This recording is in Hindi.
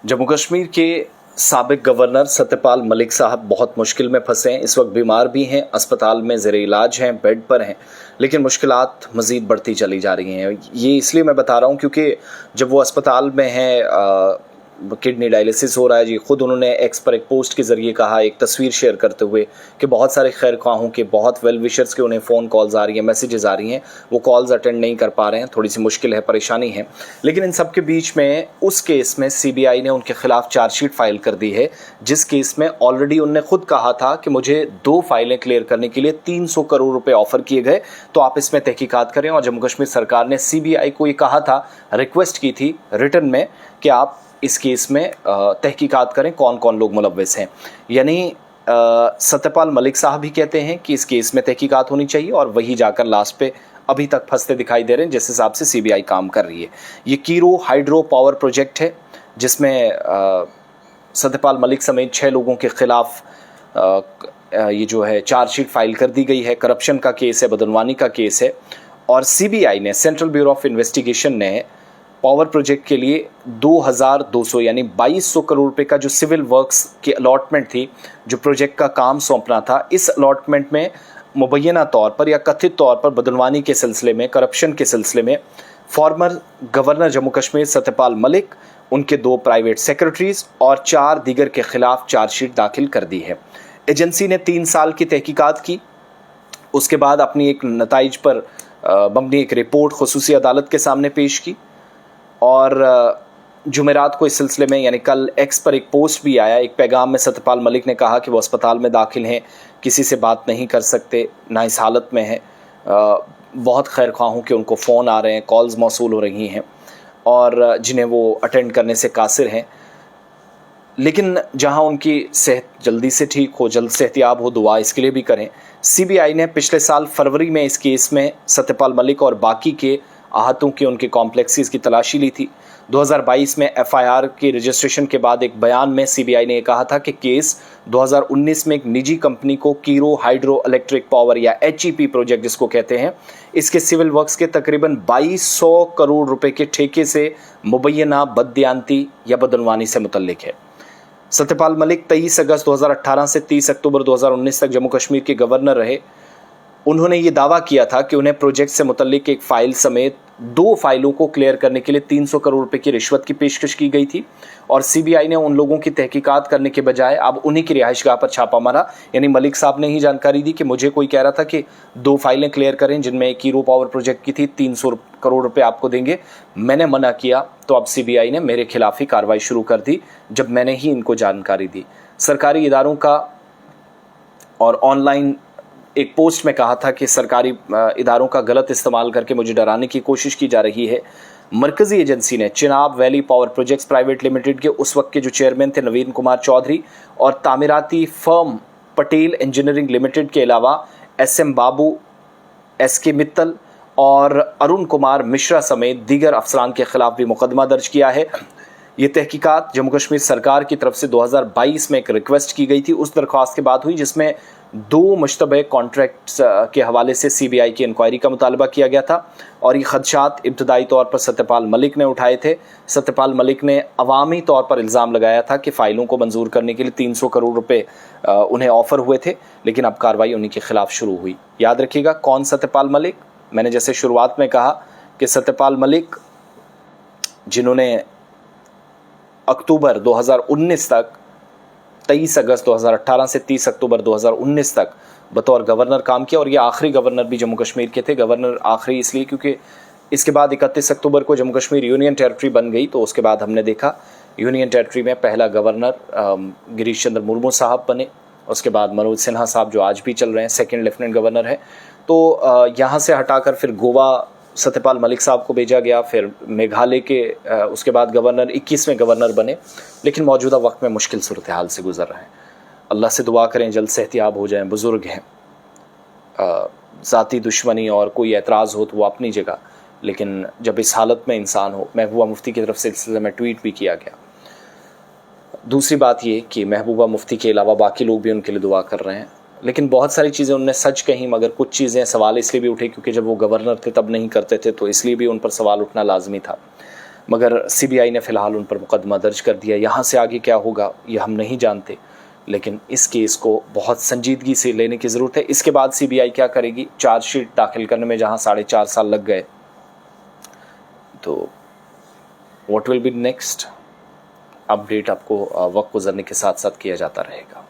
जम्मू कश्मीर के साबिक गवर्नर सत्यपाल मलिक साहब बहुत मुश्किल में फंसे हैं। इस वक्त बीमार भी हैं, अस्पताल में ज़ेरे इलाज हैं, बेड पर हैं, लेकिन मुश्किलात मज़ीद बढ़ती चली जा रही हैं। ये इसलिए मैं बता रहा हूँ क्योंकि जब वो अस्पताल में हैं, किडनी डायलिसिस हो रहा है जी। ख़ुद उन्होंने एक्स पर एक पोस्ट के ज़रिए कहा, एक तस्वीर शेयर करते हुए, कि बहुत सारे खैर ख्वाहों के, बहुत वेल विशर्स के उन्हें फ़ोन कॉल्स आ रही हैं, मैसेजेस आ रही हैं, वो कॉल्स अटेंड नहीं कर पा रहे हैं, थोड़ी सी मुश्किल है, परेशानी है। लेकिन इन सब के बीच में उस केस में CBI ने उनके खिलाफ चार्जशीट फाइल कर दी है, जिस केस में ऑलरेडी उन्होंने खुद कहा था कि मुझे 2 फाइलें क्लियर करने के लिए 300 करोड़ रुपए ऑफर किए गए, तो आप इसमें तहकीकात करें। और जम्मू कश्मीर सरकार ने CBI को ये कहा था, रिक्वेस्ट की थी रिटर्न में, कि आप इस केस में तहकीकात करें, कौन कौन लोग मुलव्वस हैं। यानी सत्यपाल मलिक साहब भी कहते हैं कि इस केस में तहकीकात होनी चाहिए, और वही जाकर लास्ट पे अभी तक फंसते दिखाई दे रहे हैं जिस हिसाब से CBI काम कर रही है। ये कीरो हाइड्रो पावर प्रोजेक्ट है, जिसमें सत्यपाल मलिक समेत 6 लोगों के खिलाफ ये जो है चार्जशीट फाइल कर दी गई है। करप्शन का केस है, बदनवानी का केस है। और CBI ने, सेंट्रल ब्यूरो ऑफ इन्वेस्टिगेशन ने, पावर प्रोजेक्ट के लिए 2200 यानी 2200 करोड़ रुपए का जो सिविल वर्क्स की अलॉटमेंट थी, जो प्रोजेक्ट का काम सौंपना था, इस अलॉटमेंट में मुबैना तौर पर या कथित तौर पर बदनवानी के सिलसिले में, करप्शन के सिलसिले में फॉर्मर गवर्नर जम्मू कश्मीर सत्यपाल मलिक, उनके 2 प्राइवेट सेक्रेटरीज और 4 दीगर के खिलाफ चार्जशीट दाखिल कर दी है। एजेंसी ने 3 साल की तहकीकात की, उसके बाद अपनी एक नताइज पर मबनी एक रिपोर्ट खुसूसी अदालत के सामने पेश की। और जुमेरात को इस सिलसिले में, यानी कल एक्स पर एक पोस्ट भी आया। एक पैगाम में सत्यपाल मलिक ने कहा कि वो अस्पताल में दाखिल हैं, किसी से बात नहीं कर सकते, ना इस हालत में है। बहुत खैर ख्वाहों के उनको फ़ोन आ रहे हैं, कॉल्स मौसूल हो रही हैं, और जिन्हें वो अटेंड करने से कासिर हैं। लेकिन जहां उनकी सेहत जल्दी से ठीक हो, जल्द सेहतियाब हो, दुआ इसके लिए भी करें। CBI ने पिछले साल फरवरी में इस केस में सत्यपाल मलिक और बाकी के आहतों के उनके कॉम्प्लेक्सेस की तलाशी ली थी। 2022 में FIR के रजिस्ट्रेशन के बाद एक बयान में CBI ने कहा था कि केस 2019 में एक निजी कंपनी को कीरो हाइड्रो इलेक्ट्रिक पावर या HEP प्रोजेक्ट जिसको कहते हैं, इसके सिविल वर्क्स के तकरीबन 2200 करोड़ रुपए के ठेके से मुबैना बददियानती या बदनवानी से मुतल्लिक है। सत्यपाल मलिक 23 अगस्त 2018 से 30 अक्टूबर 2019 तक जम्मू कश्मीर के गवर्नर रहे। उन्होंने ये दावा किया था कि उन्हें प्रोजेक्ट से मुतल्लिक एक फ़ाइल समेत 2 फाइलों को क्लियर करने के लिए 300 करोड़ रुपए की रिश्वत की पेशकश की गई थी। और CBI ने उन लोगों की तहकीकात करने के बजाय अब उन्हीं की रिहाइशगाह पर छापा मारा। यानी मलिक साहब ने ही जानकारी दी कि मुझे कोई कह रहा था कि 2 फाइलें क्लियर करें, जिनमें एक कीरो पावर प्रोजेक्ट की थी, 300 करोड़ रुपये आपको देंगे। मैंने मना किया, तो अब CBI ने मेरे खिलाफ ही कार्रवाई शुरू कर दी, जब मैंने ही इनको जानकारी दी। सरकारी इदारों का और ऑनलाइन एक पोस्ट में कहा था कि सरकारी इदारों का गलत इस्तेमाल करके मुझे डराने की कोशिश की जा रही है। मरकज़ी एजेंसी ने Chenab valley power projects private limited के उस वक्त के जो चेयरमैन थे नवीन कुमार चौधरी, और तामीराती फर्म पटेल इंजीनियरिंग लिमिटेड के अलावा SM बाबू, SK मित्तल और अरुण कुमार मिश्रा समेत दीगर अफसरान के खिलाफ भी मुकदमा दर्ज किया है। ये तहकीकात जम्मू कश्मीर सरकार की तरफ से 2022 में एक रिक्वेस्ट की गई थी, उस दरख्वास्त के बाद हुई, जिसमें 2 मुश्तबह कॉन्ट्रैक्ट्स के हवाले से CBI की इंक्वायरी का मुतालबा किया गया था। और ये खदशात इब्तदाई तौर पर सत्यपाल मलिक ने उठाए थे। सत्यपाल मलिक ने अवामी तौर पर इल्ज़ाम लगाया था कि फ़ाइलों को मंजूर करने के लिए 300 करोड़ रुपए उन्हें ऑफ़र हुए थे, लेकिन अब कार्रवाई उन्हीं के खिलाफ शुरू हुई। याद रखिएगा, कौन सत्यपाल मलिक? मैंने जैसे शुरुआत में कहा कि सत्यपाल मलिक, जिन्होंने अक्टूबर 2019 तक, 23 अगस्त 2018 से 30 अक्टूबर 2019 तक बतौर गवर्नर काम किया, और ये आखिरी गवर्नर भी जम्मू कश्मीर के थे। गवर्नर आखिरी इसलिए क्योंकि इसके बाद 31 अक्टूबर को जम्मू कश्मीर यूनियन टेरिटरी बन गई, तो उसके बाद हमने देखा यूनियन टेरिटरी में पहला गवर्नर गिरीश चंद्र मुर्मू साहब बने। उसके बाद मनोज सिन्हा साहब, जो आज भी चल रहे हैं, 2nd लेफ्टिनेंट गवर्नर है। तो यहाँ से हटाकर फिर गोवा सत्यपाल मलिक साहब को भेजा गया, फिर मेघालय के उसके बाद गवर्नर 21वें गवर्नर बने। लेकिन मौजूदा वक्त में मुश्किल सूरत हाल से गुजर रहे हैं। अल्लाह से दुआ करें जल्द सेहतियाब हो जाएं। बुज़ुर्ग हैं, ज़ाती दुश्मनी और कोई एतराज़ हो तो वो अपनी जगह, लेकिन जब इस हालत में इंसान हो, महबूबा मुफ्ती की तरफ से सिलसिले में ट्वीट भी किया गया। दूसरी बात ये कि महबूबा मुफ्ती के अलावा बाकी लोग भी उनके लिए दुआ कर रहे हैं। लेकिन बहुत सारी चीज़ें उनने सच कहीं, मगर कुछ चीज़ें सवाल इसलिए भी उठे क्योंकि जब वो गवर्नर थे तब नहीं करते थे, तो इसलिए भी उन पर सवाल उठना लाजमी था। मगर सीबीआई ने फ़िलहाल उन पर मुकदमा दर्ज कर दिया। यहाँ से आगे क्या होगा ये हम नहीं जानते, लेकिन इस केस को बहुत संजीदगी से लेने की ज़रूरत है। इसके बाद सीबीआई क्या करेगी, चार्जशीट दाखिल करने में जहाँ 4.5 साल लग गए, तो what will be next update आपको वक्त गुजरने के साथ साथ किया जाता रहेगा।